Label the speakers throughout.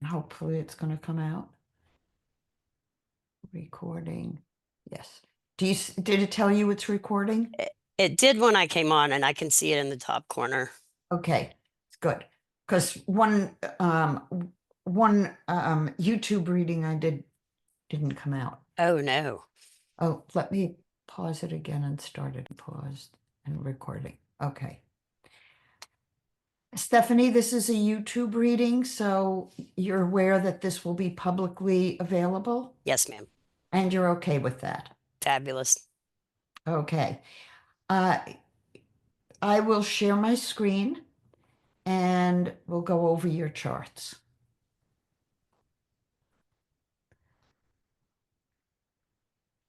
Speaker 1: Hopefully it's going to come out. Recording. Yes. Did it tell you it's recording?
Speaker 2: It did when I came on, and I can see it in the top corner.
Speaker 1: Okay, it's good. Because one YouTube reading I did didn't come out.
Speaker 2: Oh no.
Speaker 1: Oh, let me pause it again and start it. Paused and recording. Okay. Stephanie, this is a YouTube reading, so you're aware that this will be publicly available,
Speaker 2: Yes, ma'am.
Speaker 1: and you're okay with that.
Speaker 2: Fabulous.
Speaker 1: Okay. Uh, I will share my screen and we'll go over your charts.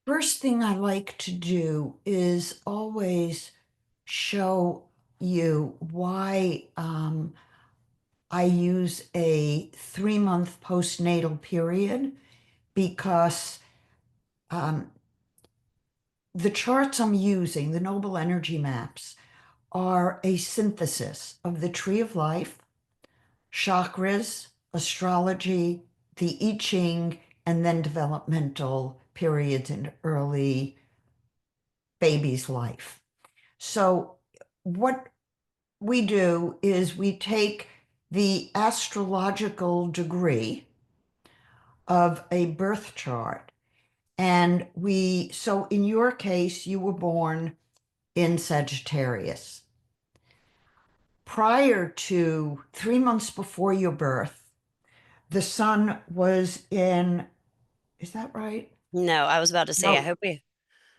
Speaker 1: First thing I like to do is always show you why I use a 3-month postnatal period because um, the charts I'm using, the noble energy maps, are a synthesis of the tree of life, chakras, astrology, the I Ching, and then developmental periods in early baby's life. So, what we do is we take the astrological degree of a birth chart and so in your case, you were born in Sagittarius. Prior to 3 months before your birth, the sun was in, is that right?
Speaker 2: No, I was about to say, I
Speaker 1: No,
Speaker 2: hope we.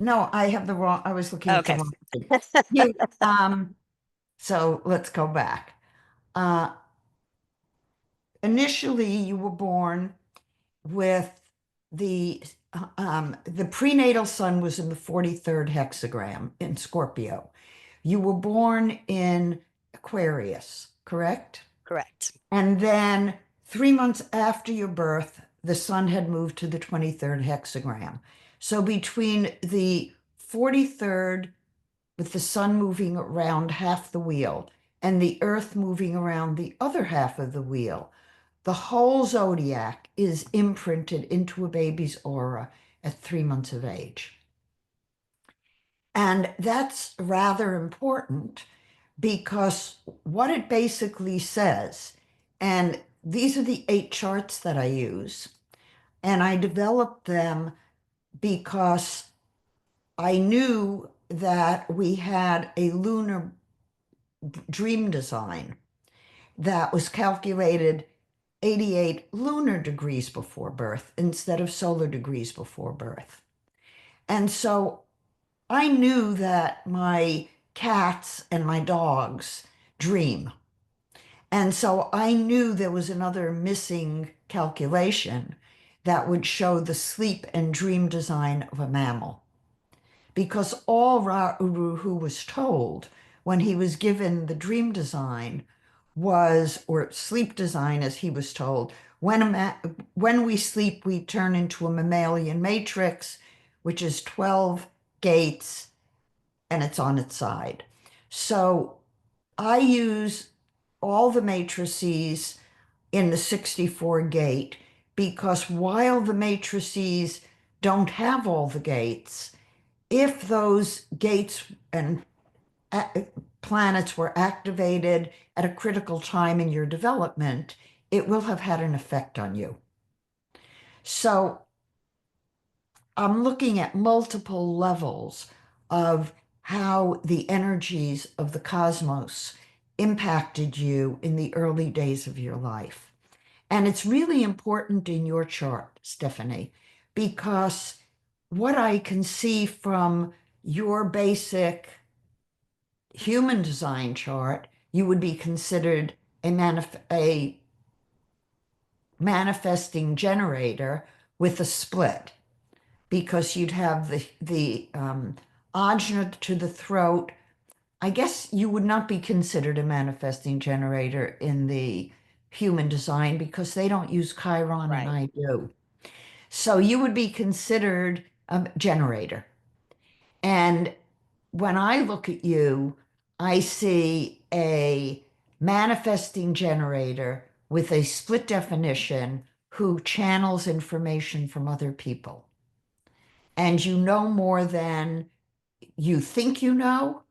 Speaker 1: no, I have the wrong, I was looking at the
Speaker 2: Okay.
Speaker 1: wrong thing. You, so let's go back. Uh, Initially, you were born with the prenatal sun was in the 43rd hexagram in Scorpio. You were born in Aquarius, correct?
Speaker 2: Correct.
Speaker 1: And then 3 months after your birth, the sun had moved to the 23rd hexagram. So between the 43rd, with the sun moving around half the wheel, and the earth moving around the other half of the wheel, the whole zodiac is imprinted into a baby's aura at 3 months of age. And that's rather important because what it basically says, and these are the 8 charts that I use, and I developed them because I knew that we had a lunar dream design that was calculated 88 lunar degrees before birth instead of solar degrees before birth. And so I knew that my cats and my dogs dream. And so I knew there was another missing calculation that would show the sleep and dream design of a mammal. Because all Ra-Uru was told when he was given the dream design was, or sleep design as he was told, when we sleep, we turn into a mammalian matrix, which is 12 gates and it's on its side. So I use all the matrices in the 64 gate because while the matrices don't have all the gates, if those gates and planets were activated at a critical time in your development, it will have had an effect on you. So I'm looking at multiple levels of how the energies of the cosmos impacted you in the early days of your life. And it's really important in your chart, Stephanie, because what I can see from your basic human design chart, you would be considered a manifesting generator with a split because you'd have the ajna to the throat. I guess you would not be considered a manifesting generator in the human design because they don't use Chiron and
Speaker 2: Right.
Speaker 1: I do. So you would be considered a generator. And when I look at you, I see a manifesting generator with a split definition who channels information from other people. And you know more than you think you know.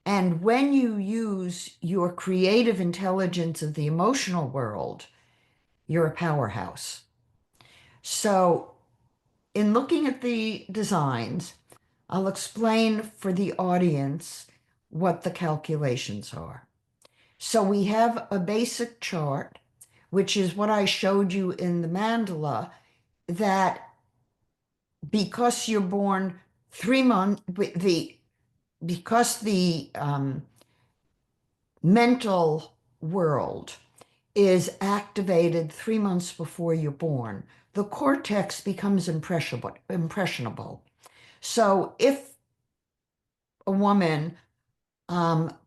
Speaker 1: And when you use your creative intelligence of the emotional world, you're a powerhouse. So, in looking at the designs, I'll explain for the audience what the calculations are. So, we have a basic chart, which is what I showed you in the mandala, that because you're born 3 months, because the mental world is activated 3 months before you're born, the cortex becomes impressionable. So if a woman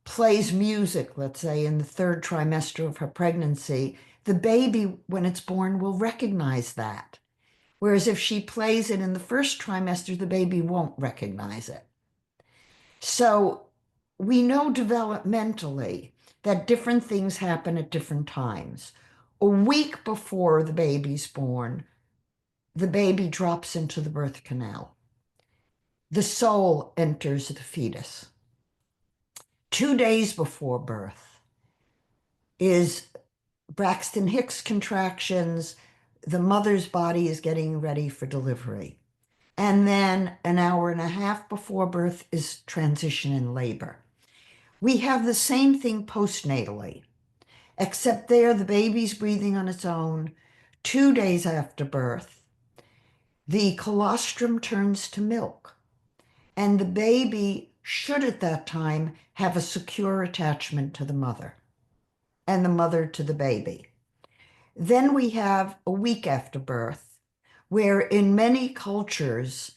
Speaker 1: plays music, let's say in the third trimester of her pregnancy, the baby, when it's born, will recognize that. Whereas if she plays it in the first trimester, the baby won't recognize it. So we know developmentally that different things happen at different times. A week before the baby's born, the baby drops into the birth canal. The soul enters the fetus. 2 days before birth is Braxton Hicks contractions. The mother's body is getting ready for delivery. And then an hour and a half before birth is transition in labor. We have the same thing postnatally, except there the baby's breathing on its own. 2 days after birth, the colostrum turns to milk, and the baby should at that time have a secure attachment to the mother and the mother to the baby. Then we have a week after birth, where in many cultures,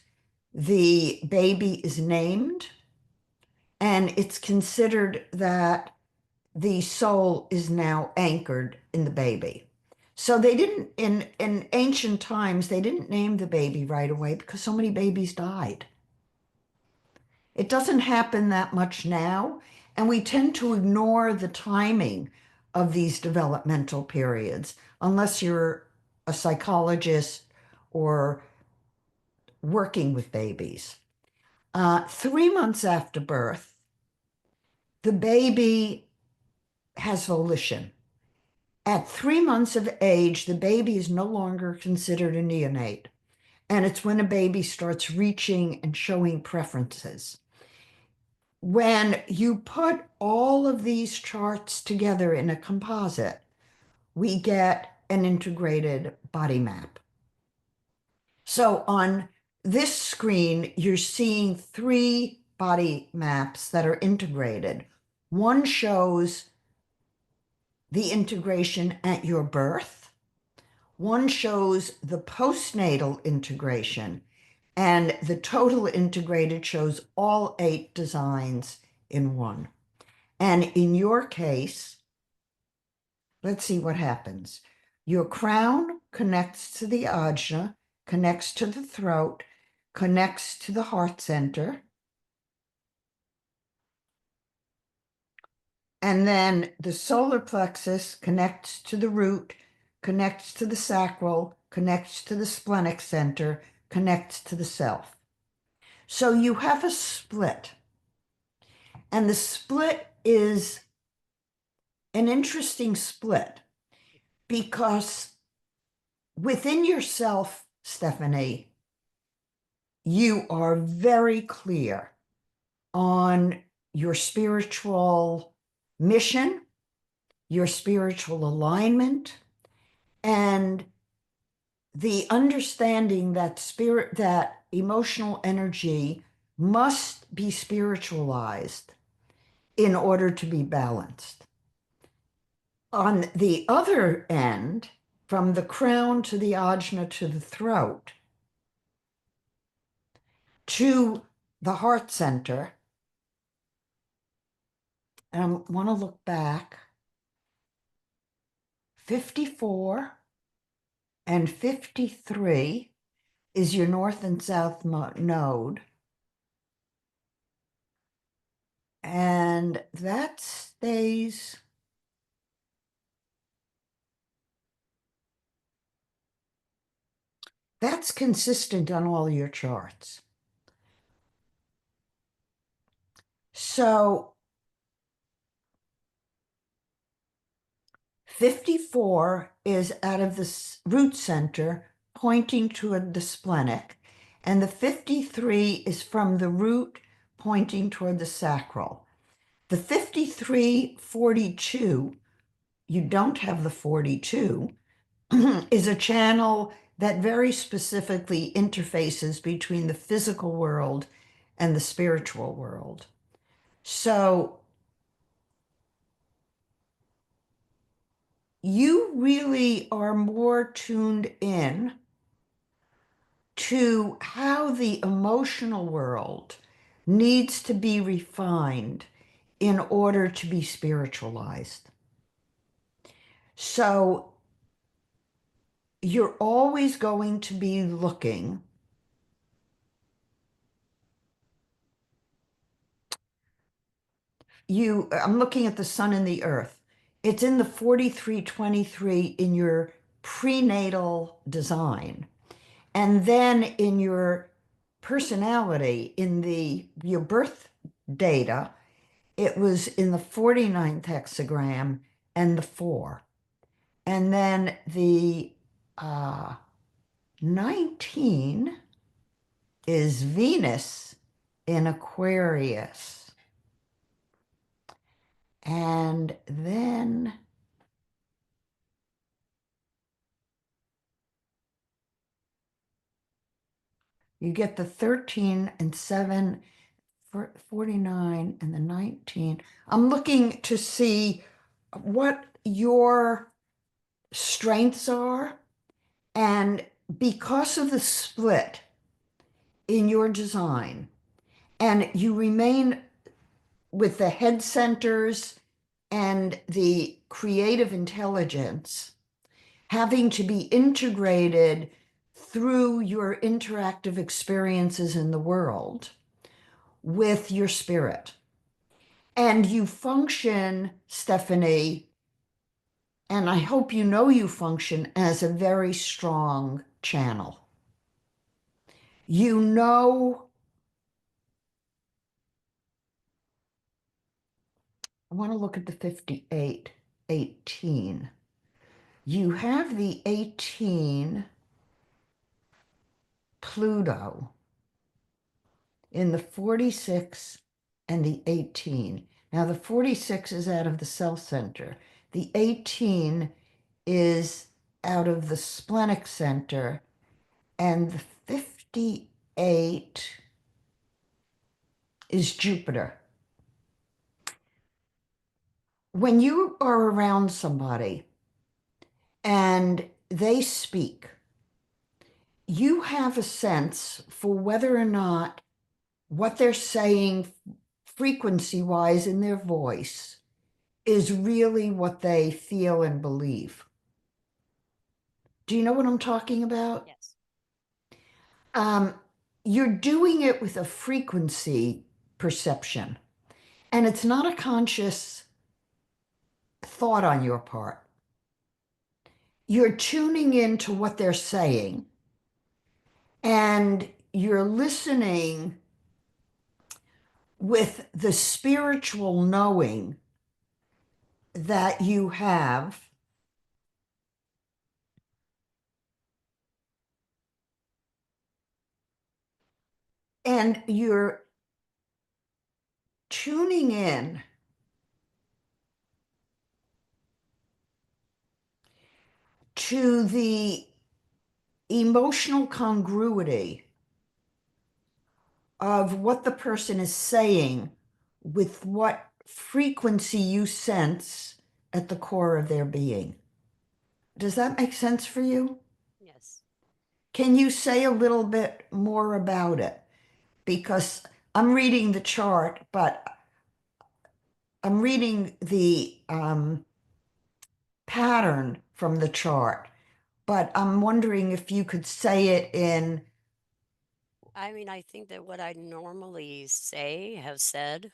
Speaker 1: the baby is named, and it's considered that the soul is now anchored in the baby. So they didn't, in ancient times, they didn't name the baby right away because so many babies died. It doesn't happen that much now, and we tend to ignore the timing of these developmental periods unless you're a psychologist or working with babies. 3 months after birth, the baby has volition. At 3 months of age, the baby is no longer considered a neonate. And it's when a baby starts reaching and showing preferences. When you put all of these charts together in a composite, we get an integrated body map. So on this screen, you're seeing 3 body maps that are integrated. One shows the integration at your birth. One shows the postnatal integration, and the total integrated shows all 8 designs in one. And in your case, let's see what happens. Your crown connects to the ajna, connects to the throat, connects to the heart center. And then the solar plexus connects to the root, connects to the sacral, connects to the splenic center, connects to the self. So you have a split. And the split is an interesting split because within yourself, Stephanie, you are very clear on your spiritual mission, your spiritual alignment, and the understanding that that emotional energy must be spiritualized in order to be balanced. On the other end, from the crown to the ajna to the throat to the heart center, and I want to look back, 54 and 53 is your north and south node. And that stays That's consistent on all your charts. So 54 is out of the root center pointing toward the splenic, and the 53 is from the root pointing toward the sacral. The 5342, you don't have the 42, is a channel that very specifically interfaces between the physical world and the spiritual world. So you really are more tuned in to how the emotional world needs to be refined in order to be spiritualized. So you're always going to be looking. I'm looking at the sun and the earth. It's in the 4323 in your prenatal design. And then in your personality, in your birth data, it was in the 49th hexagram and the 4. And then the 19 is Venus in Aquarius. And then you get the 13 and 7, 49 and the 19. I'm looking to see what your strengths are. And because of the split in your design, and you remain with the head centers and the creative intelligence having to be integrated through your interactive experiences in the world with your spirit. And you function, Stephanie, and I hope you know you function as a very strong channel. You know, I want to look at the 5818. You have the 18 Pluto in the 46 and the 18. Now, the 46 is out of the cell center. The 18 is out of the splenic center. And the 58 is Jupiter. When you are around somebody and they speak, you have a sense for whether or not what they're saying frequency-wise in their voice is really what they feel and believe. Do you know what I'm talking about?
Speaker 2: Yes.
Speaker 1: You're doing it with a frequency perception, and it's not a conscious thought on your part. You're tuning into what they're saying, and you're listening with the spiritual knowing that you have. And you're tuning in to the emotional congruity of what the person is saying with what frequency you sense at the core of their being. Does that make sense for you?
Speaker 2: Yes.
Speaker 1: Can you say a little bit more about it? Because I'm reading the chart, but I'm reading the pattern from the chart, but I'm wondering if you could say it in.
Speaker 2: I mean, I think that what I normally have said,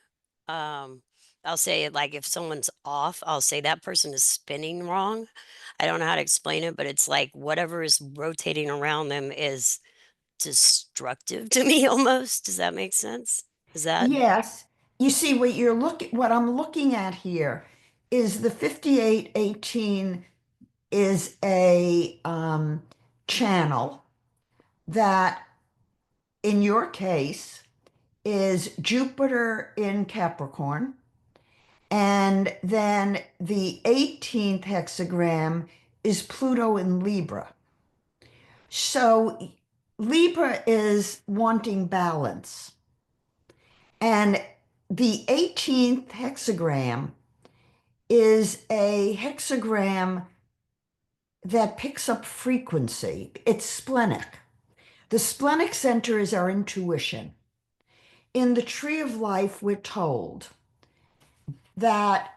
Speaker 2: um, I'll say it like if someone's off, I'll say that person is spinning wrong. I don't know how to explain it, but it's like whatever is rotating around them is destructive to me almost. Does that make sense? Is that
Speaker 1: Yes. You see, what I'm looking at here is the 5818 is a channel that, in your case, is Jupiter in Capricorn. And then the 18th hexagram is Pluto in Libra. So Libra is wanting balance. And the 18th hexagram is a hexagram that picks up frequency. It's splenic. The splenic center is our intuition. In the tree of life, we're told that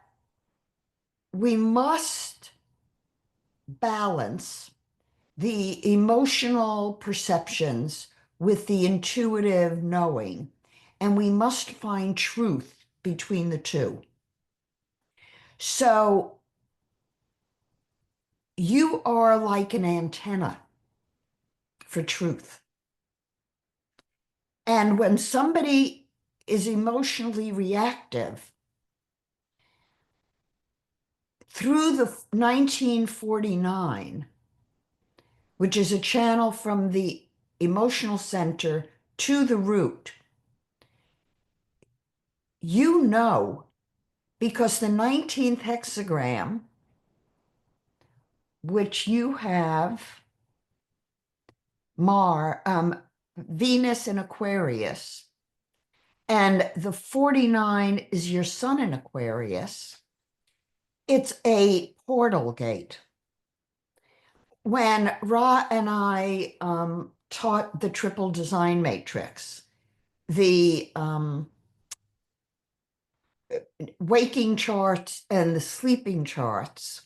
Speaker 1: we must balance the emotional perceptions with the intuitive knowing, and we must find truth between the two. So you are like an antenna for truth. And when somebody is emotionally reactive, through the 1949, which is a channel from the emotional center to the root, you know, because the 19th hexagram, which you have Venus in Aquarius, and the 49 is your sun in Aquarius, it's a portal gate. When Ra and I taught the triple design matrix, the waking charts and the sleeping charts,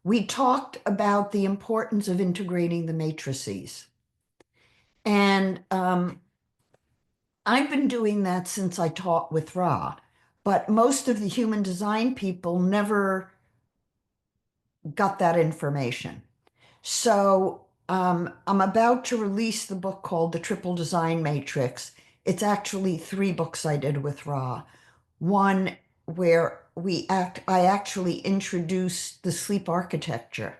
Speaker 1: we talked about the importance of integrating the matrices. And I've been doing that since I taught with Ra, but most of the human design people never got that information. So I'm about to release the book called The Triple Design Matrix. It's actually 3 books I did with Ra. One where I actually introduced the sleep architecture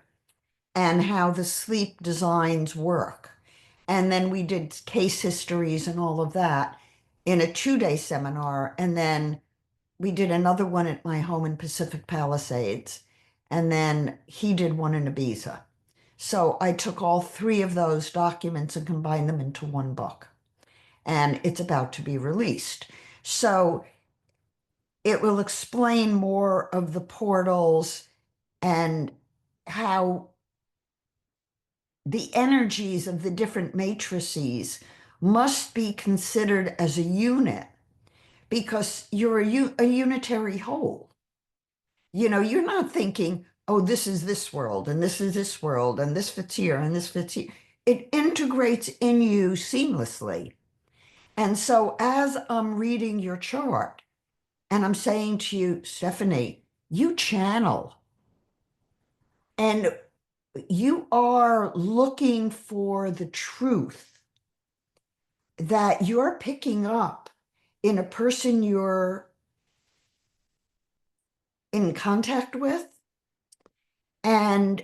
Speaker 1: and how the sleep designs work. And then we did case histories and all of that in a 2-day seminar. And then we did another one at my home in Pacific Palisades. And then he did one in Ibiza. So I took all 3 of those documents and combined them into one book. And it's about to be released. So it will explain more of the portals and how the energies of the different matrices must be considered as a unit because you're a unitary whole. You know, you're not thinking, oh, this is this world and this is this world and this fits here and this fits here. It integrates in you seamlessly. And so as I'm reading your chart and I'm saying to you, Stephanie, you channel and you are looking for the truth that you're picking up in a person you're in contact with, and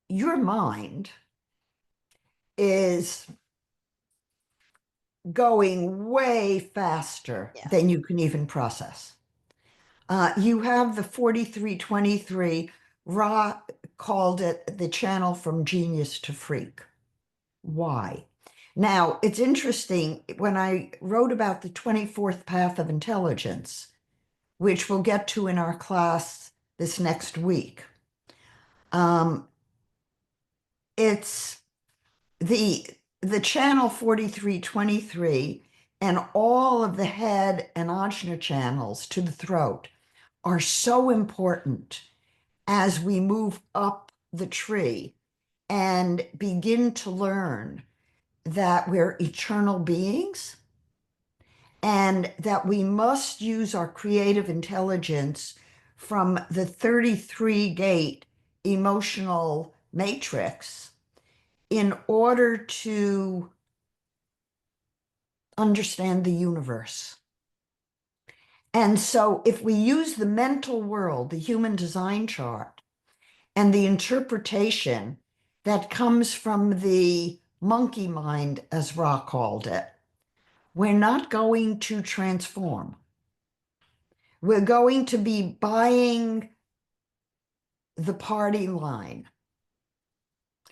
Speaker 1: your mind is going way faster
Speaker 2: yeah.
Speaker 1: than you can even process. You have the 4323. Ra called it the channel from genius to freak. Why? Now, it's interesting, when I wrote about the 24th path of intelligence, which we'll get to in our class this next week, it's the channel 4323 and all of the head and ajna channels to the throat are so important as we move up the tree and begin to learn that we're eternal beings and that we must use our creative intelligence from the 33 gate emotional matrix in order to understand the universe. And so if we use the mental world, the human design chart, and the interpretation that comes from the monkey mind, as Ra called it, we're not going to transform. We're going to be buying the party line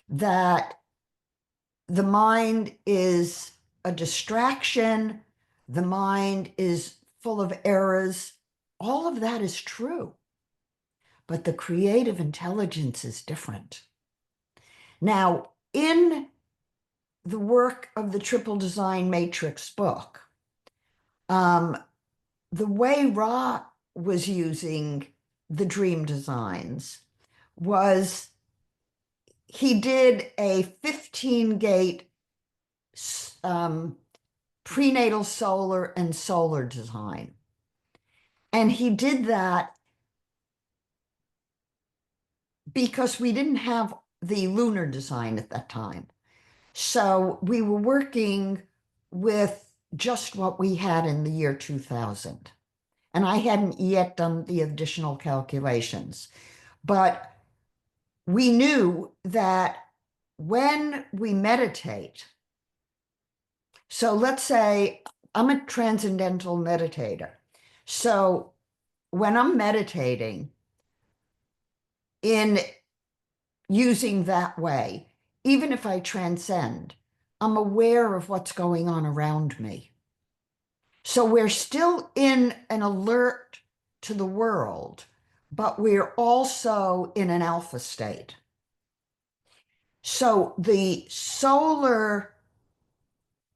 Speaker 1: that the mind is a distraction, the mind is full of errors. All of that is true, but the creative intelligence is different. Now, in the work of the Triple Design Matrix book, the way Ra was using the dream designs was he did a 15 gate prenatal solar and solar design. And he did that because we didn't have the lunar design at that time. So we were working with just what we had in the year 2000. And I hadn't yet done the additional calculations. But we knew that when we meditate, so let's say I'm a transcendental meditator. So when I'm meditating in using that way, even if I transcend, I'm aware of what's going on around me. So we're still in an alert to the world, but we're also in an alpha state. So the solar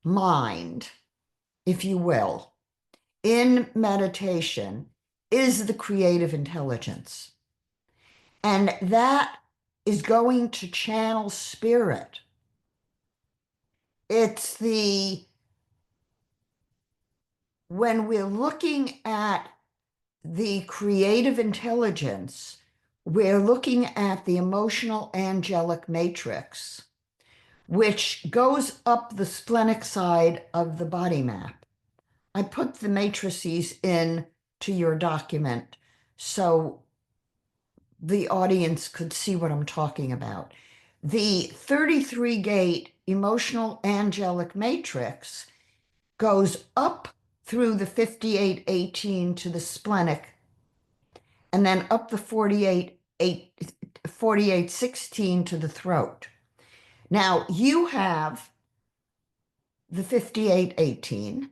Speaker 1: mind, if you will, in meditation is the creative intelligence. And that is going to channel spirit. It's when we're looking at the creative intelligence, we're looking at the emotional angelic matrix, which goes up the splenic side of the body map. I put the matrices in to your document so the audience could see what I'm talking about. The 33 gate emotional angelic matrix goes up through the 5818 to the splenic, and then up the 4816 to the throat. Now you have the 5818,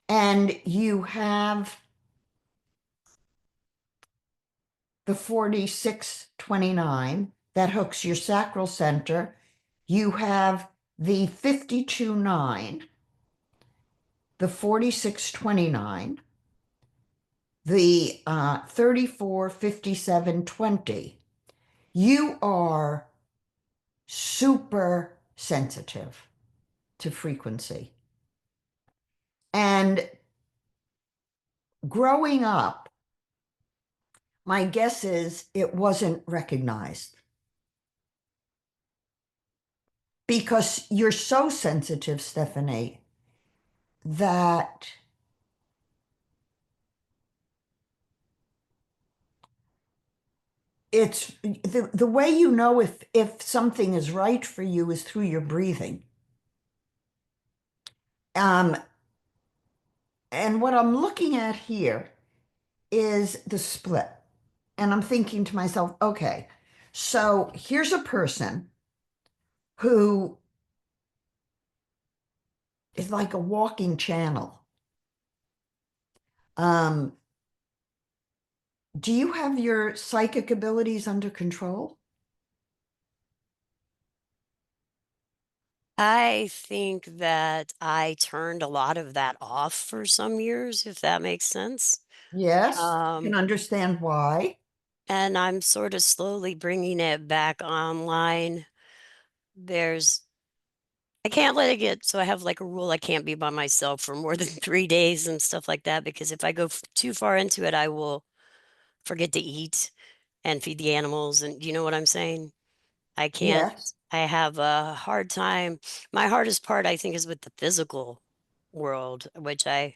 Speaker 1: and you have the 4629 that hooks your sacral center. You have the 529, the 4629, the 345720. You are super sensitive to frequency. And growing up, my guess is it wasn't recognized because you're so sensitive, Stephanie, that it's the way you know if something is right for you is through your breathing. And what I'm looking at here is the split. And I'm thinking to myself, okay, so here's a person who is like a walking channel. Do you have your psychic abilities under control?
Speaker 2: I think that I turned a lot of that off for some years, if that makes sense.
Speaker 1: Yes, I can
Speaker 2: Um,
Speaker 1: understand why.
Speaker 2: and I'm sort of slowly bringing it back online. There's I can't let it get so I have like a rule I can't be by myself for more than 3 days and stuff like that because if I go too far into it, I will forget to eat and feed the animals, and you know what I'm saying? I can't
Speaker 1: Yes.
Speaker 2: I have a hard time. My hardest part, I think, is with the physical world, which I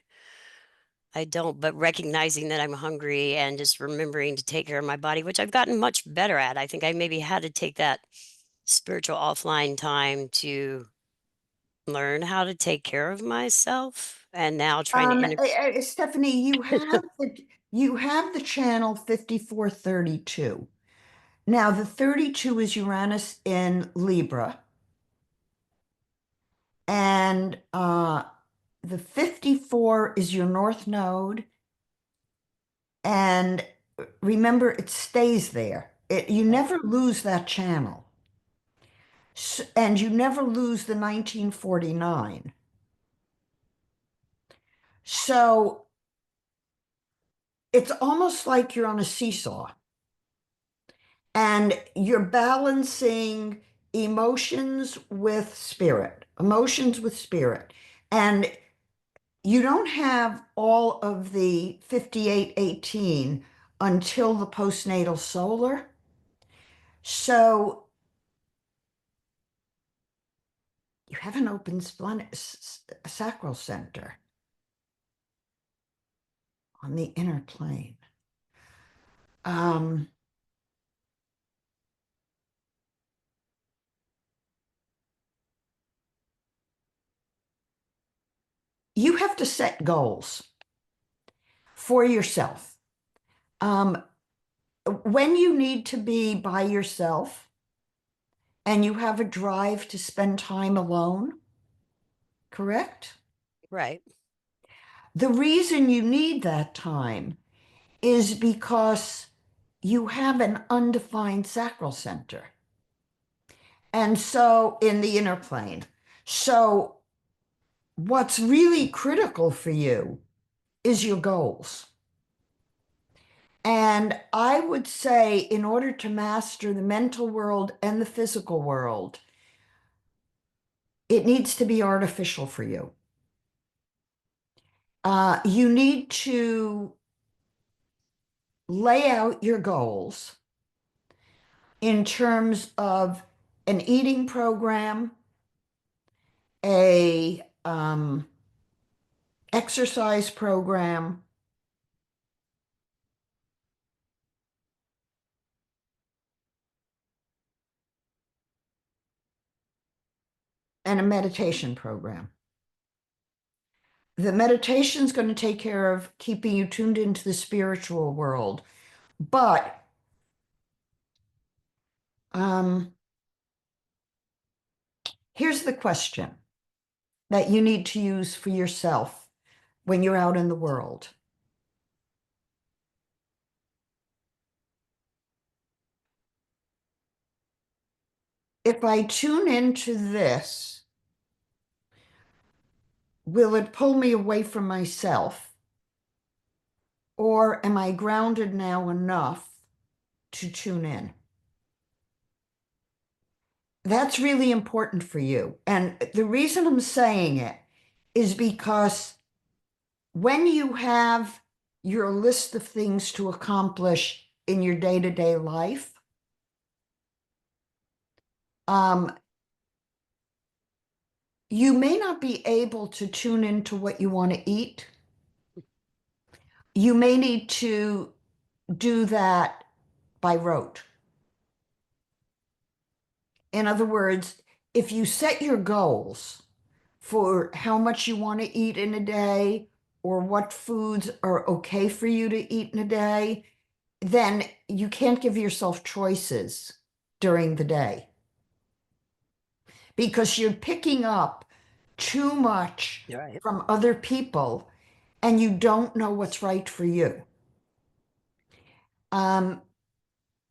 Speaker 2: don't, but recognizing that I'm hungry and just remembering to take care of my body, which I've gotten much better at. I think I maybe had to take that spiritual offline time to learn how to take care of myself, and now trying to
Speaker 1: Stephanie, you have the channel 5432. Now the 32 is Uranus in Libra, and the 54 is your North Node, and remember, it stays there. You never lose that channel. And you never lose the 1949. So it's almost like you're on a seesaw and you're balancing emotions with spirit. And you don't have all of the 5818 until the postnatal solar. So you have an open sacral center on the inner plane. Um, you have to set goals for yourself. Um, when you need to be by yourself and you have a drive to spend time alone, correct?
Speaker 2: right.
Speaker 1: The reason you need that time is because you have an undefined sacral center. And so in the inner plane. So what's really critical for you is your goals. And I would say, in order to master the mental world and the physical world, it needs to be artificial for you. You need to lay out your goals in terms of an eating program, a exercise program, and a meditation program. The meditation is going to take care of keeping you tuned into the spiritual world. But here's the question that you need to use for yourself when you're out in the world. If I tune into this, will it pull me away from myself? Or am I grounded now enough to tune in? That's really important for you. And the reason I'm saying it is because when you have your list of things to accomplish in your day-to-day life, you may not be able to tune into what you want to eat. You may need to do that by rote. In other words, if you set your goals for how much you want to eat in a day or what foods are okay for you to eat in a day, then you can't give yourself choices during the day because you're picking up too much
Speaker 2: Right.
Speaker 1: from other people and you don't know what's right for you. Um,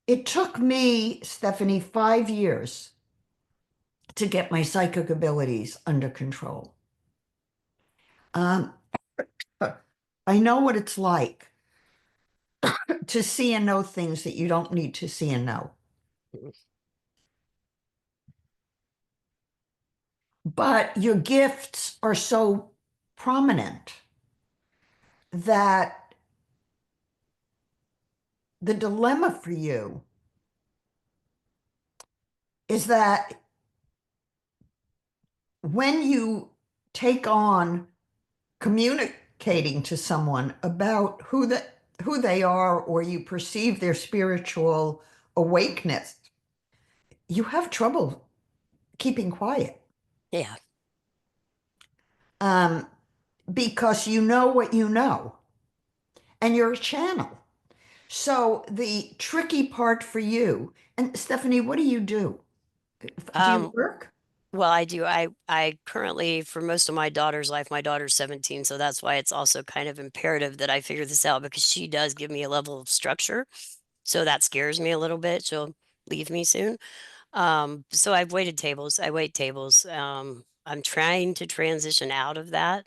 Speaker 1: it took me, Stephanie, 5 years to get my psychic abilities under control. Um, I know what it's like to see and know things that you don't need to see and know. But your gifts are so prominent that the dilemma for you is that when you take on communicating to someone about who they are, or you perceive their spiritual awakeness, you have trouble keeping quiet,
Speaker 2: Yeah.
Speaker 1: um, because you know what you know, and you're a channel. So the tricky part for you, and Stephanie, what do you do? Do you
Speaker 2: Um,
Speaker 1: work?
Speaker 2: well, I do. I currently, for most of my daughter's life, my daughter's 17, so that's why it's also kind of imperative that I figure this out because she does give me a level of structure. So that scares me a little bit. She'll leave me soon. So I've waited tables. I wait tables. I'm trying to transition out of that.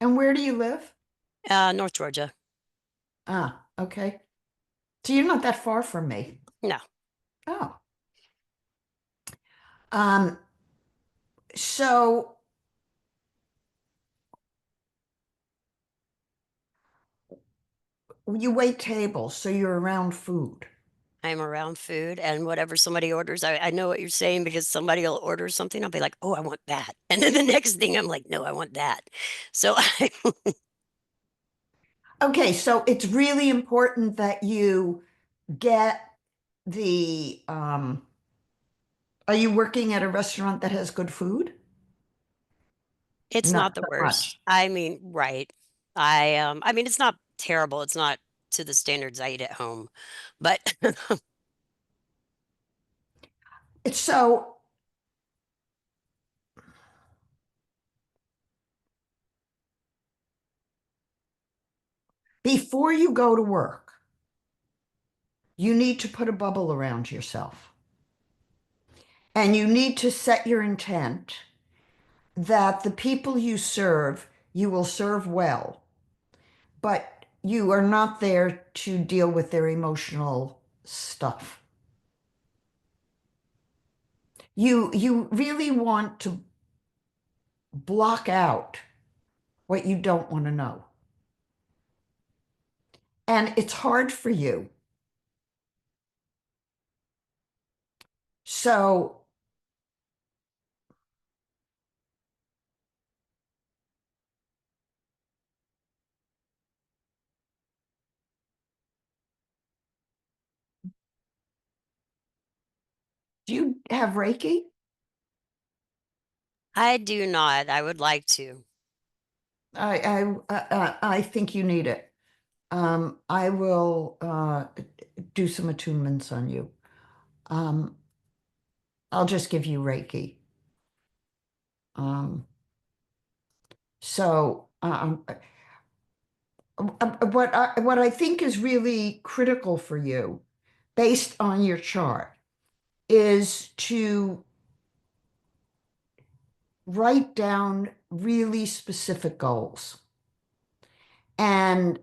Speaker 1: And where do you live?
Speaker 2: North Georgia.
Speaker 1: Ah, okay. So you're not that far from me.
Speaker 2: No,
Speaker 1: Oh. Um, so you wait tables, so you're around food.
Speaker 2: I'm around food and whatever somebody orders, I know what you're saying because somebody will order something. I'll be like, oh, I want that. And then the next thing I'm like, no, I want that. So I,
Speaker 1: Okay, so it's really important that you get the, are you working at a restaurant that has good food?
Speaker 2: it's
Speaker 1: Not
Speaker 2: not the
Speaker 1: so
Speaker 2: worst.
Speaker 1: much.
Speaker 2: I mean, right. I mean, it's not terrible. It's not to the standards I eat at home, but
Speaker 1: So before you go to work, you need to put a bubble around yourself. And you need to set your intent that the people you serve, you will serve well, but you are not there to deal with their emotional stuff. You really want to block out what you don't want to know. And it's hard for you. So do you have Reiki?
Speaker 2: I do not. I would like to.
Speaker 1: I think you need it. I will do some attunements on you. Um, I'll just give you Reiki. Um, so what I think is really critical for you, based on your chart, is to write down really specific goals. And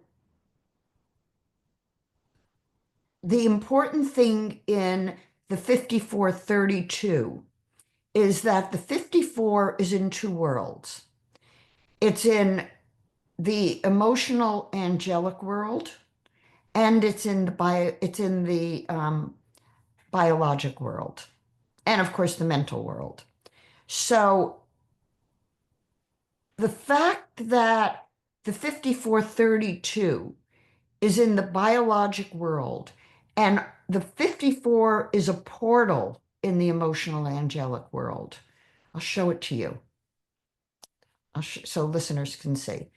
Speaker 1: the important thing in the 5432 is that the 54 is in two worlds. It's in the emotional angelic world, and it's in the biologic world, and of course the mental world. So the fact that the 5432 is in the biologic world, and the 54 is a portal in the emotional angelic world. I'll show it to you so listeners can see.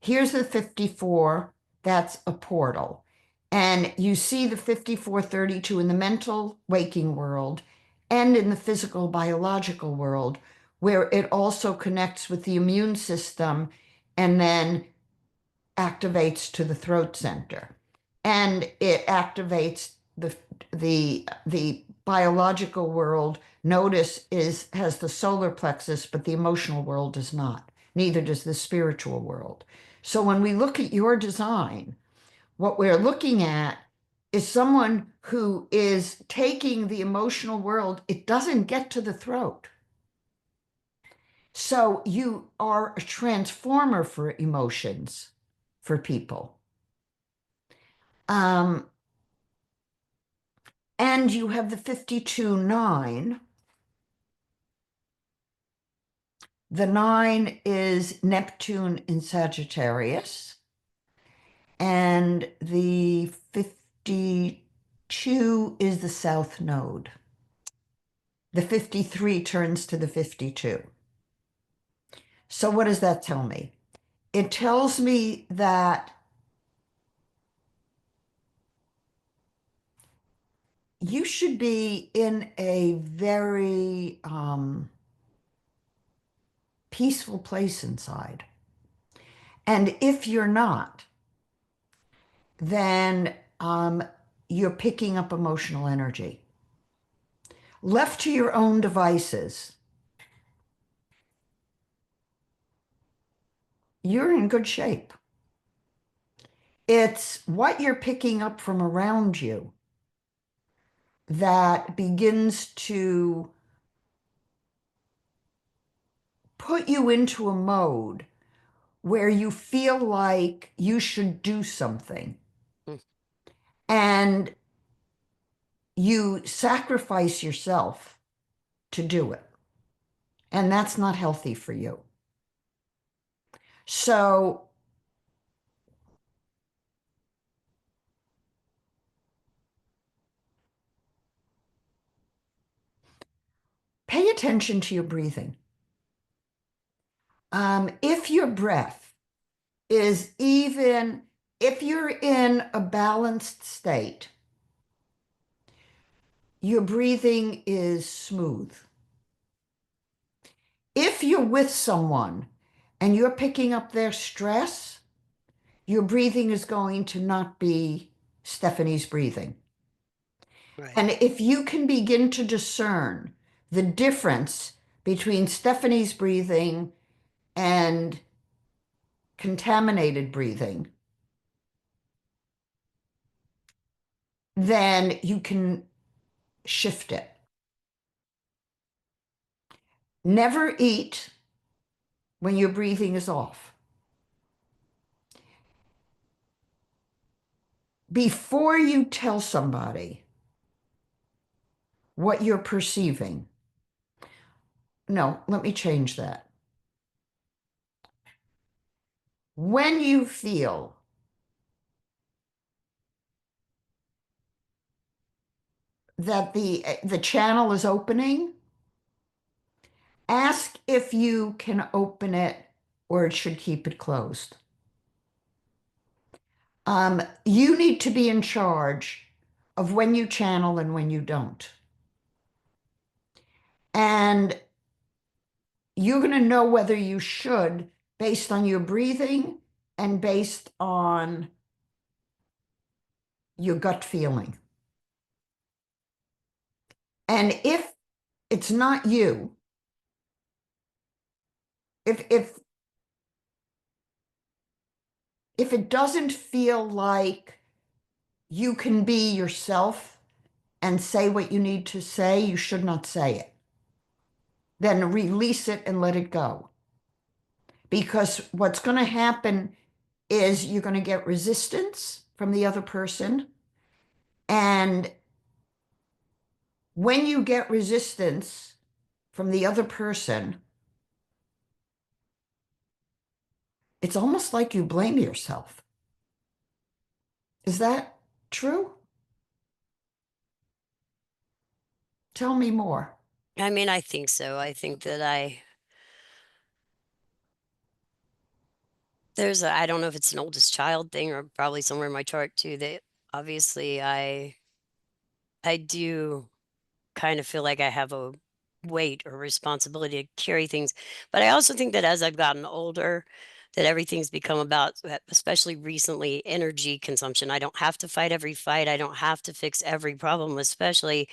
Speaker 1: Here's the 54, that's a portal. And you see the 5432 in the mental waking world and in the physical biological world, where it also connects with the immune system and then activates to the throat center. And it activates the biological world. Notice has the solar plexus, but the emotional world does not. Neither does the spiritual world. So when we look at your design, what we're looking at is someone who is taking the emotional world, it doesn't get to the throat. So you are a transformer for emotions for people. Um, And you have the 52-9. The 9 is Neptune in Sagittarius. And the 52 is the South Node. The 53 turns to the 52. So what does that tell me? It tells me that you should be in a very peaceful place inside. And if you're not, then you're picking up emotional energy. Left to your own devices, you're in good shape. It's what you're picking up from around you that begins to put you into a mode where you feel like you should do something
Speaker 2: Mm.
Speaker 1: and you sacrifice yourself to do it. And that's not healthy for you. So pay attention to your breathing. If your breath is even, if you're in a balanced state, your breathing is smooth. If you're with someone and you're picking up their stress, your breathing is going to not be Stephanie's breathing.
Speaker 2: Right.
Speaker 1: And if you can begin to discern the difference between Stephanie's breathing and contaminated breathing, then you can shift it. Never eat when your breathing is off. Before you tell somebody what you're perceiving, no, let me change that. When you feel that the channel is opening, ask if you can open it or it should keep it closed. You need to be in charge of when you channel and when you don't. And you're going to know whether you should based on your breathing and based on your gut feeling. And if it's not you, if it doesn't feel like you can be yourself and say what you need to say, you should not say it. Then release it and let it go. Because what's going to happen is you're going to get resistance from the other person. And when you get resistance from the other person, it's almost like you blame yourself. Is that true? Tell me more.
Speaker 2: I mean, I think so. I think that I don't know if it's an oldest child thing or probably somewhere in my chart too, that obviously I do kind of feel like I have a weight or responsibility to carry things. But I also think that as I've gotten older, that everything's become about, especially recently, energy consumption. I don't have to fight every fight. I don't have to fix every problem, especially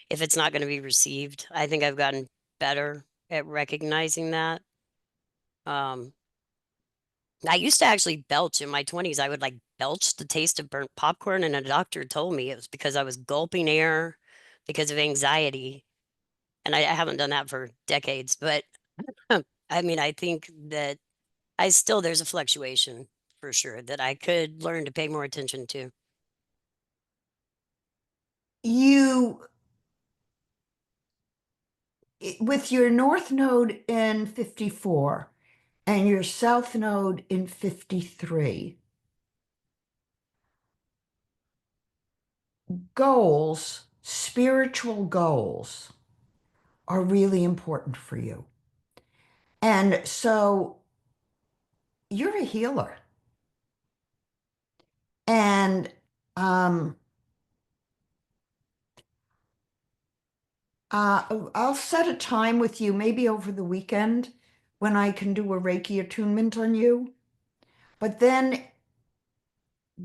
Speaker 2: if it's not going to be received. I think I've gotten better at recognizing that. Um, I used to actually belch in my 20s. I would like belch the taste of burnt popcorn, and a doctor told me it was because I was gulping air because of anxiety. And I haven't done that for decades, but I mean, I think that there's a fluctuation for sure that I could learn to pay more attention to.
Speaker 1: You with your north node in 54 and your south node in 53, goals, spiritual goals, are really important for you. And so you're a healer. And um, I'll set a time with you, maybe over the weekend, when I can do a Reiki attunement on you. But then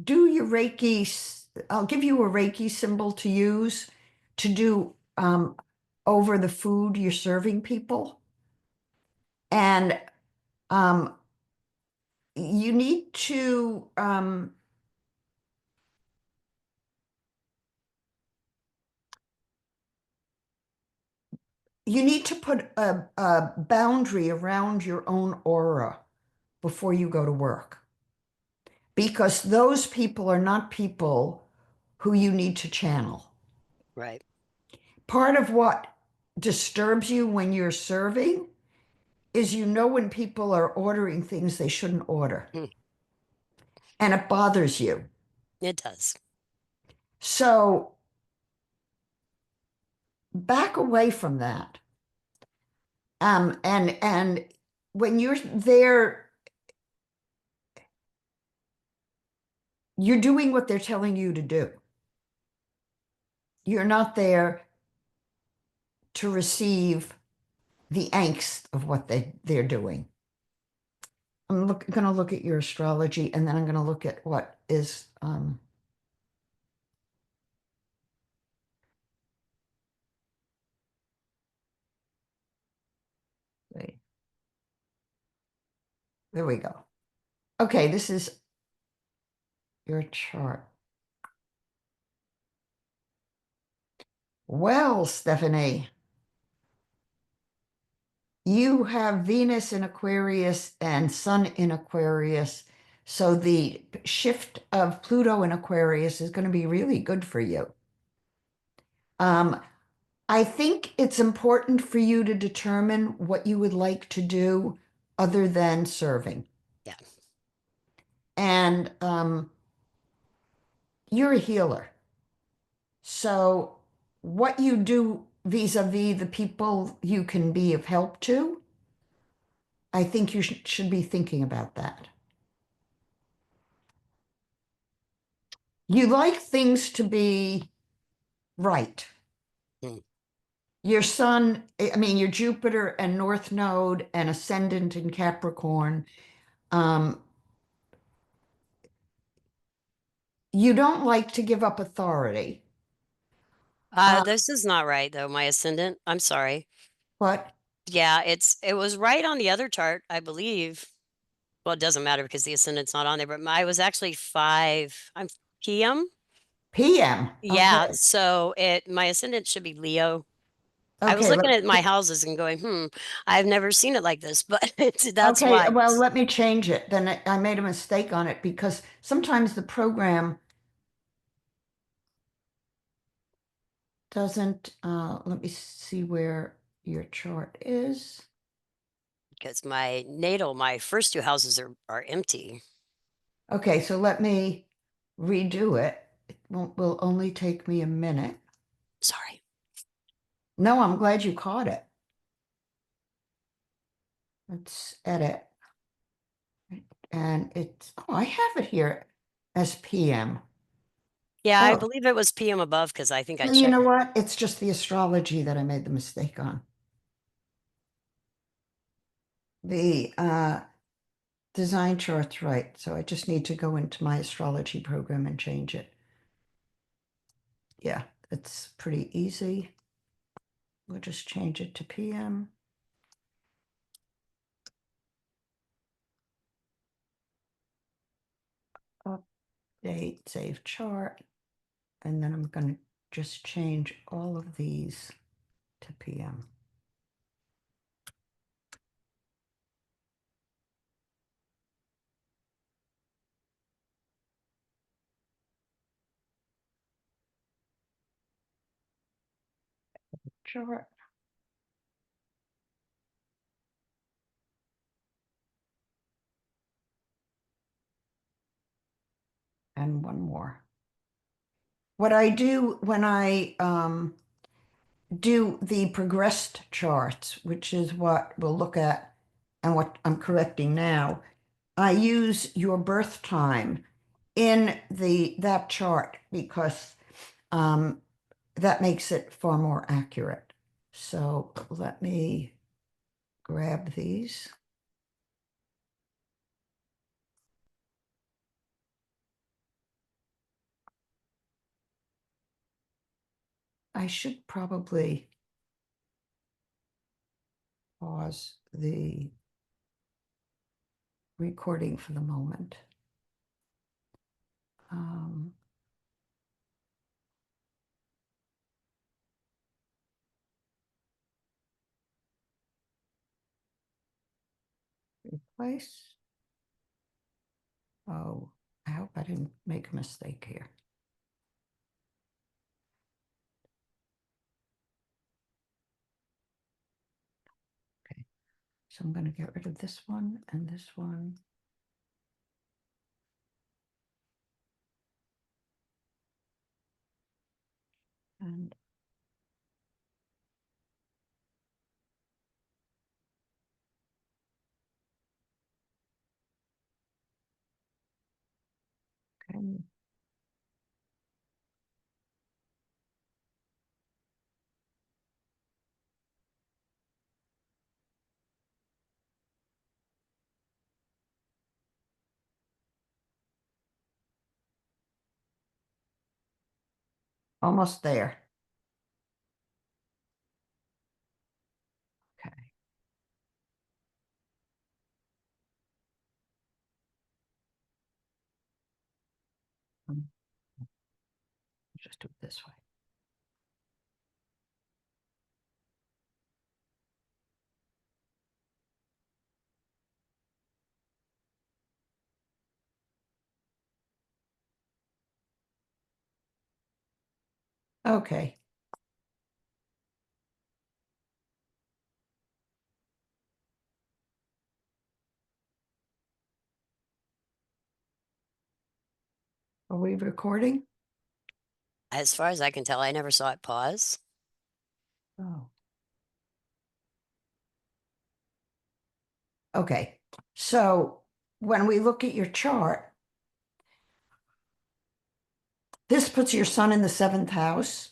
Speaker 1: do your Reiki, I'll give you a Reiki symbol to use to do over the food you're serving people. And um, you need to put a boundary around your own aura before you go to work, because those people are not people who you need to channel.
Speaker 2: Right.
Speaker 1: Part of what disturbs you when you're serving is, when people are ordering things they shouldn't order,
Speaker 2: Hmm.
Speaker 1: and it bothers you.
Speaker 2: It does.
Speaker 1: So back away from that. And when you're there, you're doing what they're telling you to do. You're not there to receive the angst of what they're doing. I'm going to look at your astrology, and then I'm going to look at what is wait, there we go. Okay, this is your chart. Well, Stephanie, you have Venus in Aquarius and Sun in Aquarius. So the shift of Pluto in Aquarius is going to be really good for you. I think it's important for you to determine what you would like to do other than serving.
Speaker 2: Yeah.
Speaker 1: And you're a healer. So what you do vis-a-vis the people you can be of help to, I think you should be thinking about that. You like things to be right.
Speaker 2: Hmm.
Speaker 1: Your sun, I mean, your Jupiter and North Node and ascendant in Capricorn, um, you don't like to give up authority.
Speaker 2: This is not right though, my ascendant. I'm sorry.
Speaker 1: But
Speaker 2: Yeah, it was right on the other chart, I believe. Well, it doesn't matter because the ascendant's not on there, but I was actually 5. I'm PM.
Speaker 1: PM,
Speaker 2: Yeah,
Speaker 1: okay.
Speaker 2: so it my ascendant should be Leo. I was
Speaker 1: Okay,
Speaker 2: looking at my houses and going, I've never seen it like this, but that's
Speaker 1: okay,
Speaker 2: why.
Speaker 1: well, let me change it. Then I made a mistake on it, because sometimes the program doesn't, let me see where your chart is.
Speaker 2: Because my first 2 houses are empty.
Speaker 1: Okay, so let me redo it. It will only take me a minute.
Speaker 2: Sorry.
Speaker 1: No, I'm glad you caught it. Let's edit. And oh, I have it here as PM.
Speaker 2: Yeah, I
Speaker 1: Oh,
Speaker 2: believe it was PM above because I think I
Speaker 1: well, you
Speaker 2: checked.
Speaker 1: know what? It's just the astrology that I made the mistake on. The design chart's right. So I just need to go into my astrology program and change it. Yeah, it's pretty easy. We'll just change it to PM. Update, save chart. And then I'm going to just change all of these to PM. Chart. and one more. What I do when I do the progressed charts, which is what we'll look at and what I'm correcting now, I use your birth time in that chart because that makes it far more accurate. So let me grab these. I should probably pause the recording for the moment. Replace. Oh, I hope I didn't make a mistake here. Okay, so I'm going to get rid of this one and this one. And okay. Almost there. Okay. Just do it this way. Okay. Are we recording?
Speaker 2: As far as I can tell, I never saw it pause.
Speaker 1: Oh. Okay. So when we look at your chart, this puts your sun in the 7th house,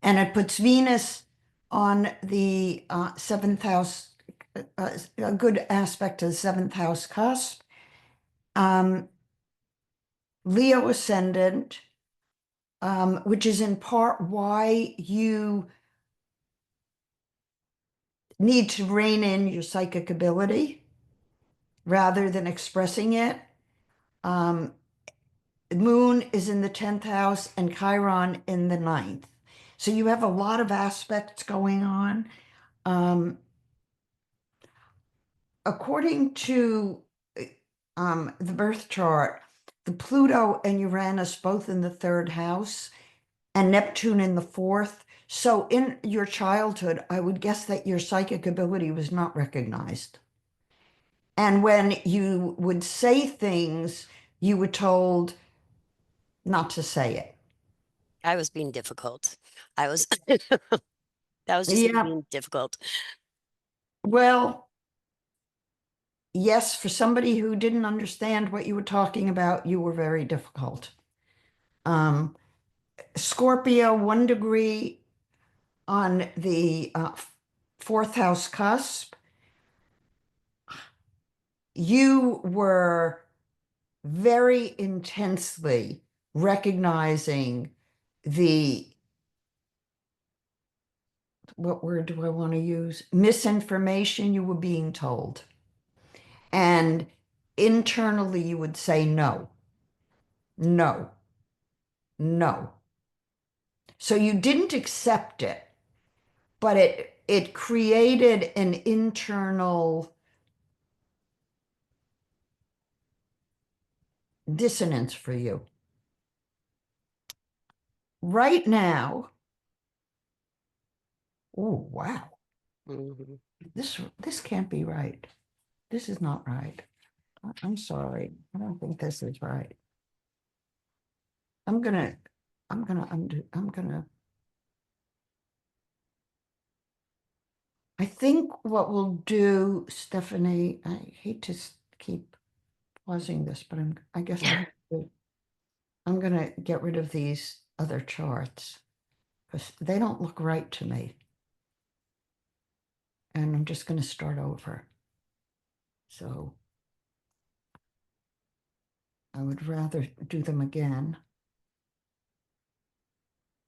Speaker 1: and it puts Venus on the 7th house, a good aspect to the 7th house cusp. Leo ascendant, which is in part why you need to rein in your psychic ability rather than expressing it. Moon is in the 10th house and Chiron in the 9th. So you have a lot of aspects going on. According to the birth chart, the Pluto and Uranus both in the 3rd house and Neptune in the 4th. So in your childhood, I would guess that your psychic ability was not recognized. And when you would say things, you were told not to say it.
Speaker 2: I was being difficult. I was, that was just me
Speaker 1: Yeah,
Speaker 2: being difficult.
Speaker 1: well, yes, for somebody who didn't understand what you were talking about, you were very difficult. Scorpio, 1 degree on the 4th house cusp. You were very intensely recognizing the, what word do I want to use? Misinformation you were being told. And internally you would say no, no, no. So you didn't accept it, but it created an internal dissonance for you. Right now, oh wow,
Speaker 2: Mhm.
Speaker 1: this can't be right. This is not right. I'm sorry. I don't think this is right. I'm gonna undo, I think what we'll do, Stephanie, I hate to keep pausing this, but I guess I have to, I'm gonna get rid of these other charts because they don't look right to me. And I'm just gonna start over. So I would rather do them again.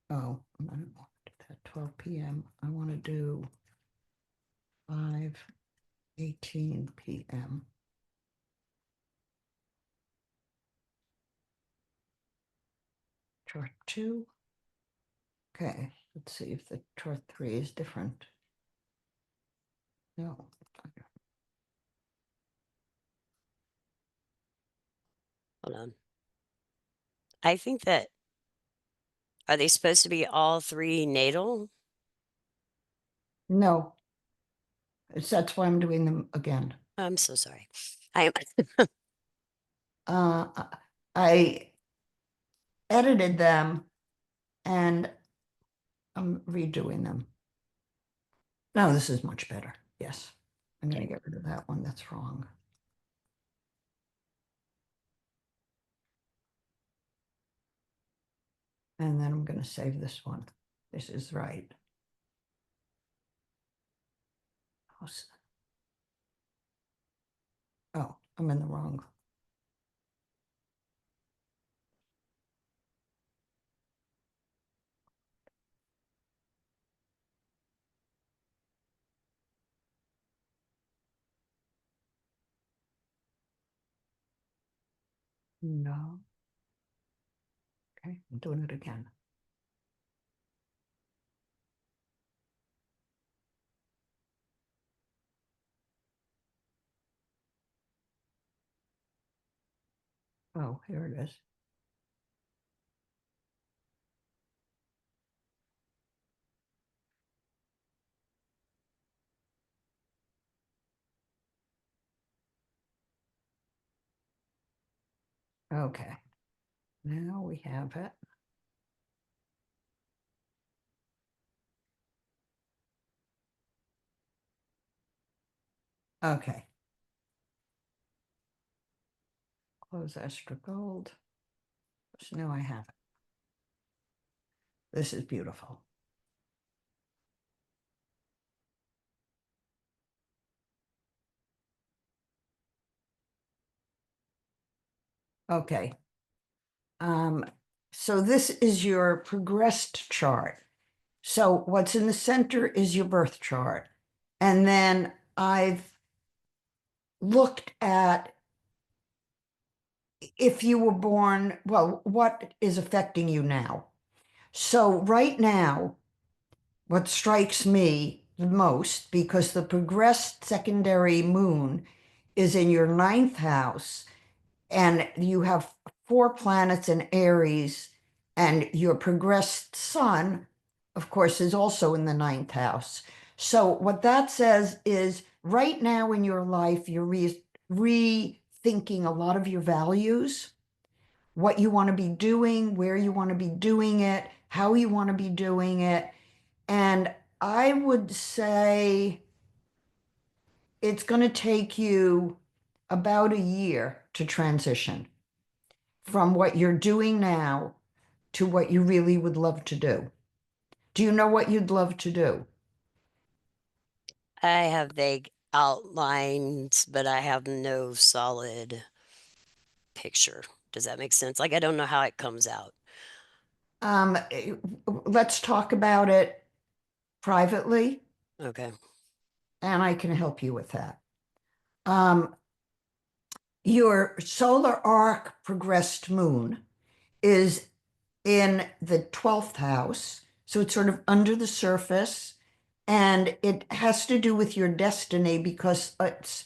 Speaker 1: Oh, I don't want to do that 12 p.m. I want to do 5:18 p.m. Chart 2. Okay, let's see if the chart 3 is different. No.
Speaker 2: Hold on. I think that, are they supposed to be all three natal?
Speaker 1: No, that's why I'm doing them again.
Speaker 2: I'm so sorry. I
Speaker 1: Uh, I edited them and I'm redoing them. No, this is much better. Yes, I'm going to get rid of that one. That's wrong. And then I'm going to save this one. This is right. Oh, I'm in the wrong. No. Okay, I'm doing it again. Oh, here it is. Okay, now we have it. Okay. Close Astro Gold. So now I have it. This is beautiful. Okay. So this is your progressed chart. So what's in the center is your birth chart. And then I've looked at if you were born, well, what is affecting you now? So right now, what strikes me the most, because the progressed secondary moon is in your ninth house, and you have 4 planets in Aries, and your progressed sun, of course, is also in the ninth house. So what that says is right now in your life, you're rethinking a lot of your values, what you want to be doing, where you want to be doing it, how you want to be doing it. And I would say it's going to take you about a year to transition from what you're doing now to what you really would love to do. Do you know what you'd love to do?
Speaker 2: have vague outlines, but I have no solid picture. Does that make sense? Like, I don't know how it comes out.
Speaker 1: Um, let's talk about it privately,
Speaker 2: Okay.
Speaker 1: and I can help you with that. Um, your solar arc progressed moon is in the 12th house. So it's sort of under the surface. And it has to do with your destiny because it's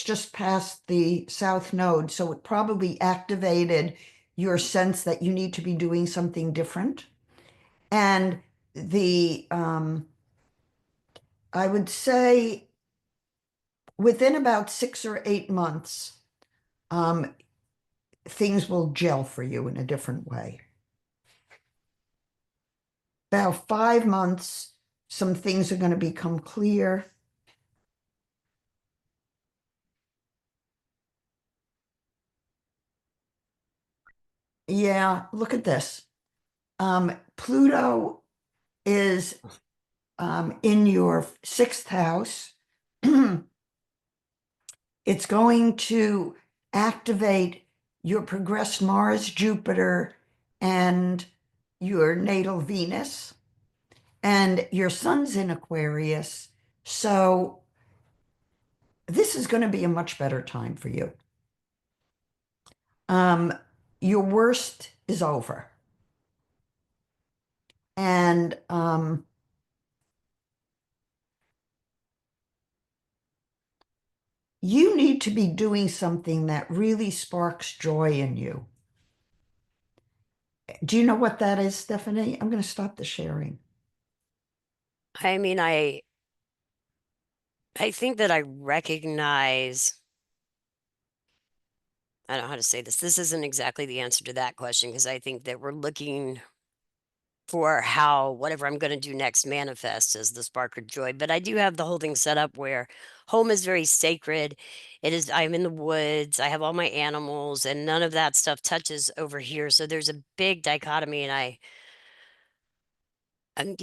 Speaker 1: just past the south node. So it probably activated your sense that you need to be doing something different. And I would say within about 6 or 8 months, um, things will gel for you in a different way. About 5 months, some things are going to become clear. Yeah, look at this. Pluto is in your sixth house. It's going to activate your progressed Mars, Jupiter, and your natal Venus. And your sun's in Aquarius. So this is going to be a much better time for you. Um, your worst is over. And you need to be doing something that really sparks joy in you. Do you know what that is, Stephanie? I'm going to stop the sharing.
Speaker 2: I mean, I think that I recognize, I don't know how to say this. This isn't exactly the answer to that question because I think that we're looking for how whatever I'm going to do next manifests as the spark of joy. But I do have the whole thing set up where home is very sacred. It is, I'm in the woods, I have all my animals, and none of that stuff touches over here. So there's a big dichotomy, and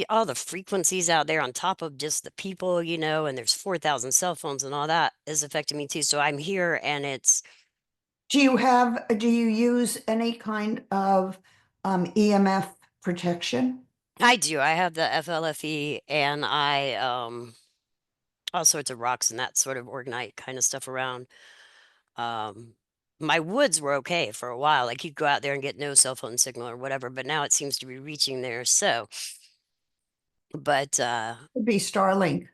Speaker 2: all the frequencies out there on top of just the people, and there's 4,000 cell phones and all that is affecting me too. So I'm here and
Speaker 1: Do you use any kind of EMF protection?
Speaker 2: I do. I have the FLFE and all sorts of rocks and that sort of organite kind of stuff around. Um, my woods were okay for a while. Like you'd go out there and get no cell phone signal or whatever, but now it seems to be reaching there. So, but
Speaker 1: Could be Starlink.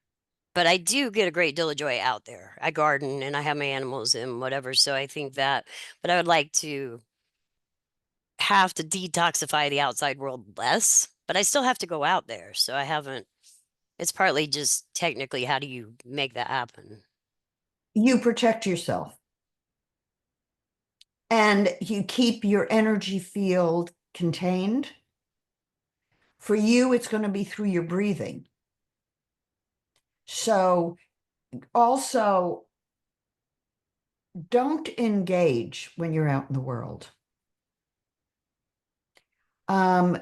Speaker 2: but I do get a great deal of joy out there. I garden and I have my animals and whatever. So I think that, but I would like to have to detoxify the outside world less, but I still have to go out there. So I haven't, it's partly just technically how do you make that happen?
Speaker 1: You protect yourself and you keep your energy field contained. For you, it's going to be through your breathing. So also, don't engage when you're out in the world. Um,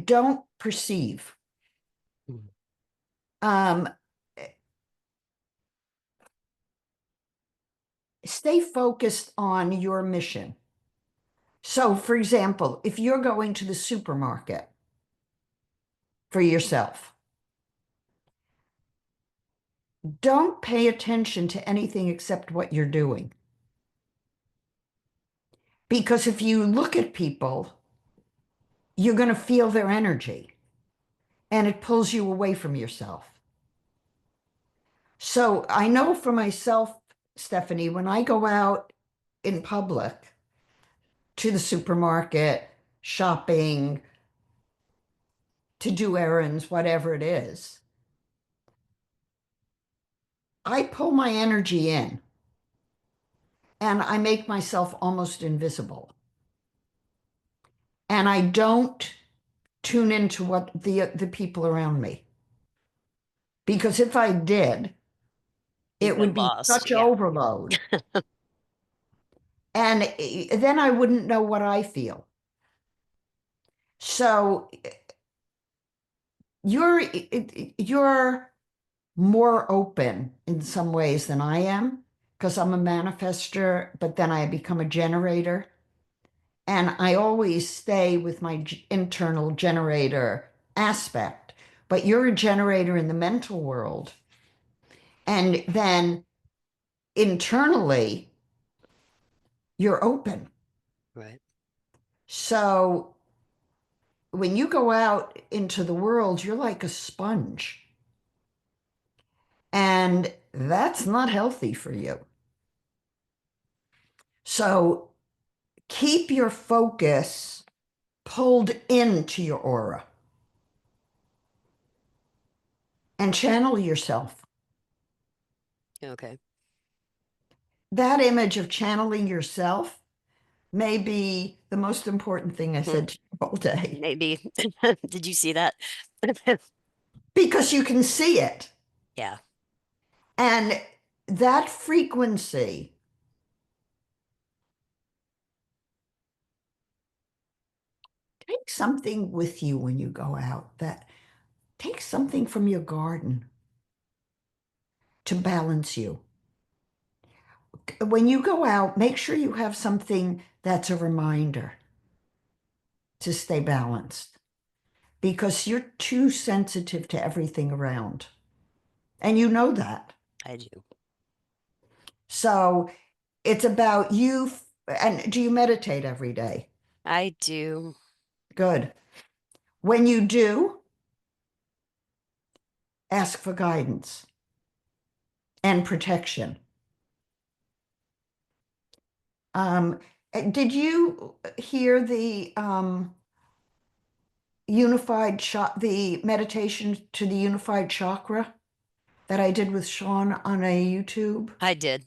Speaker 1: don't perceive.
Speaker 2: Mm.
Speaker 1: Um, stay focused on your mission. So, for example, if you're going to the supermarket for yourself, don't pay attention to anything except what you're doing. Because if you look at people, you're going to feel their energy and it pulls you away from yourself. So I know for myself, Stephanie, when I go out in public to the supermarket, shopping, to do errands, whatever it is, I pull my energy in and I make myself almost invisible. And I don't tune into what the people around me. Because if I did,
Speaker 2: You'd
Speaker 1: it
Speaker 2: been
Speaker 1: would be
Speaker 2: lost.
Speaker 1: such
Speaker 2: Yeah.
Speaker 1: overload. And then I wouldn't know what I feel. So you're more open in some ways than I am because I'm a manifester, but then I become a generator. And I always stay with my internal generator aspect. But you're a generator in the mental world. And then internally, you're open.
Speaker 2: Right.
Speaker 1: So when you go out into the world, you're like a sponge. And that's not healthy for you. So keep your focus pulled into your aura and channel yourself.
Speaker 2: Okay.
Speaker 1: That image of channeling yourself may be the most important thing I
Speaker 2: Hmm,
Speaker 1: said to you all day
Speaker 2: maybe. Did you see that?
Speaker 1: because you can see it.
Speaker 2: Yeah,
Speaker 1: And that frequency, take something with you when you go out, that take something from your garden to balance you. When you go out, make sure you have something that's a reminder to stay balanced because you're too sensitive to everything around. And you know that.
Speaker 2: I do.
Speaker 1: So it's about you. And do you meditate every day?
Speaker 2: I do.
Speaker 1: Good. When you do, ask for guidance and protection. Um, did you hear the the meditation to the unified chakra that I did with Sean on a YouTube?
Speaker 2: I did.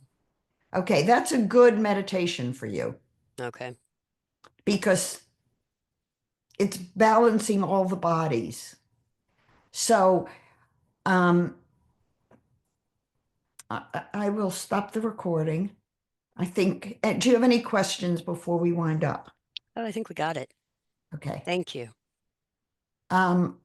Speaker 1: Okay, that's a good meditation for you
Speaker 2: Okay.
Speaker 1: because it's balancing all the bodies. So, um, I will stop the recording. I think, do you have any questions before we wind up?
Speaker 2: Oh, I think we got it.
Speaker 1: Okay.
Speaker 2: Thank you.
Speaker 1: Um,